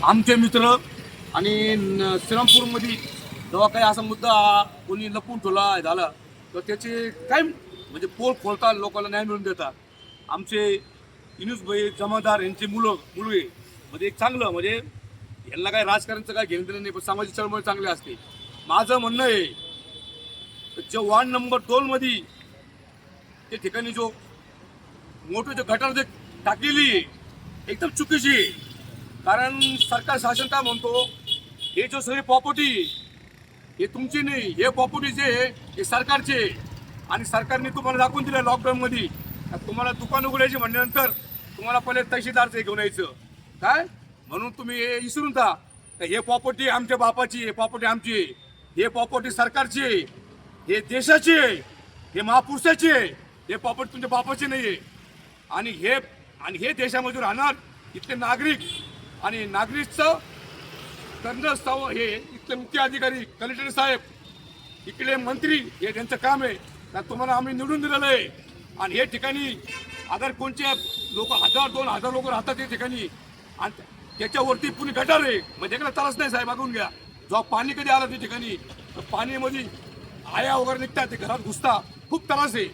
आमचे मित्र आणि श्रीरामपूरमध्ये जेव्हा काही असा मुद्दा कोणी लपून ठेवला झाला तर त्याचे काय म्हणजे पोल खोलतात, लोकांना न्याय मिळवून देतात. आमचे भाई जमादार यांचे मुलगे म्हणजे एक चांगलं म्हणजे यांना काय राजकारणाचं काय घेणं देणं नाही, पण सामाजिक चळवळ चांगली असते. माझं म्हणणं आहे जे वार्ड नंबर 2 मध्ये त्या ठिकाणी जो मोठे जो गटार जे टाकलेली आहे एकदम चुकीची आहे. कारण सरकार शासन काय म्हणतो, हे जो सगळी प्रॉपर्टी हे तुमची नाही, हे प्रॉपर्टी जे आहे हे सरकारचे आहे. आणि सरकारने तुम्हाला दाखवून दिलं लॉकडाऊनमध्ये तुम्हाला दुकान उघडायची म्हणल्यानंतर तुम्हाला पहिले तहसीलदारचं घेऊन यायचं काय, म्हणून तुम्ही हे विसरून जा. हे प्रॉपर्टी आमच्या बापाची, हे प्रॉपर्टी आमची आहे, हे प्रॉपर्टी सरकारची आहे, हे देशाची आहे, हे महापुरुषाची आहे, हे प्रॉपर्टी तुमच्या बापाची नाही आहे. आणि हे देशामध्ये राहणार इथले नागरिक आणि नागरिकचं करणं हे इथले मुख्य अधिकारी कलेक्टर साहेब, इकडे मंत्री, हे त्यांचं काम आहे. तर तुम्हाला आम्ही निवडून दिलेलं आहे. आणि हे ठिकाणी अगर कोणचे लोक 1000-2000 लोक राहतात त्या ठिकाणी आणि त्याच्यावरती पुणे गटार आहे, म्हणजे त्याला त्रास नाही साहेब, बघून घ्या. जेव्हा पाणी कधी आलं त्या ठिकाणी तर पाणीमध्ये आया वगैरे निघतात, ते घरात घुसता, खूप त्रास आहे.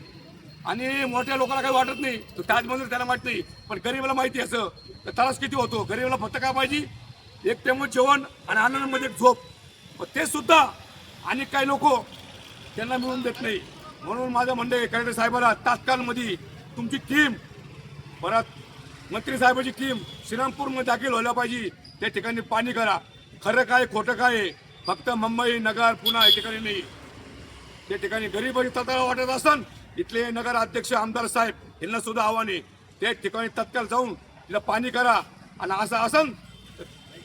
आणि मोठ्या लोकांना काही वाटत नाही, तो ताजमहल त्याला माहित नाही, पण गरीबाला माहिती असं तर त्रास किती होतो. गरीबाला फक्त काय पाहिजे, एक टेमो जेवण आणि आनंदामध्ये एक झोप, पण ते सुद्धा आणि काही लोक त्यांना मिळून देत नाही. म्हणून माझं म्हणणं आहे कलेक्टर साहेबाला तात्काळमध्ये तुमची टीम, परत मंत्री साहेबाची टीम श्रीरामपूरमध्ये दाखल व्हायला पाहिजे. त्या ठिकाणी पाणी करा. खरं काय खोटं काय, फक्त मुंबई नगर पुणे या ठिकाणी नाही, त्या ठिकाणी गरीबाची तत्काळ वाटत असन इथले नगर अध्यक्ष आमदार साहेब यांना सुद्धा आव्हान आहे, त्या ठिकाणी तत्काळ जाऊन तिला पाणी करा. आणि असं असन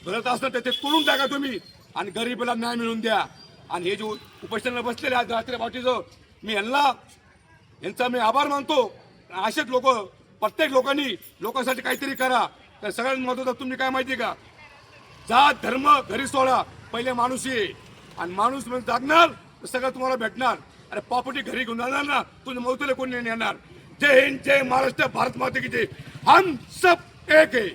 भरत असलं तर ते तोडून टाका तुम्ही आणि गरीबाला न्याय मिळवून द्या. आणि हे जो उपोषणाला बसलेले आहेत रात्री पाठीचं, मी यांचा मी आभार मानतो. असेच लोक प्रत्येक लोकांसाठी काहीतरी करा. तर सगळ्यात महत्त्वाचं तुम्ही काय माहिती का, जात धर्म घरी सोडा, पहिले माणूस आहे. आणि माणूस म्हणजे जागणार तर सगळं तुम्हाला भेटणार. अरे प्रॉपर्टी घरी घेऊन जाणार ना, तुझ्या मौतीला कोणी नाही येणार. जय हिंद, जय महाराष्ट्र, भारत माता की जय. हम सब एक है.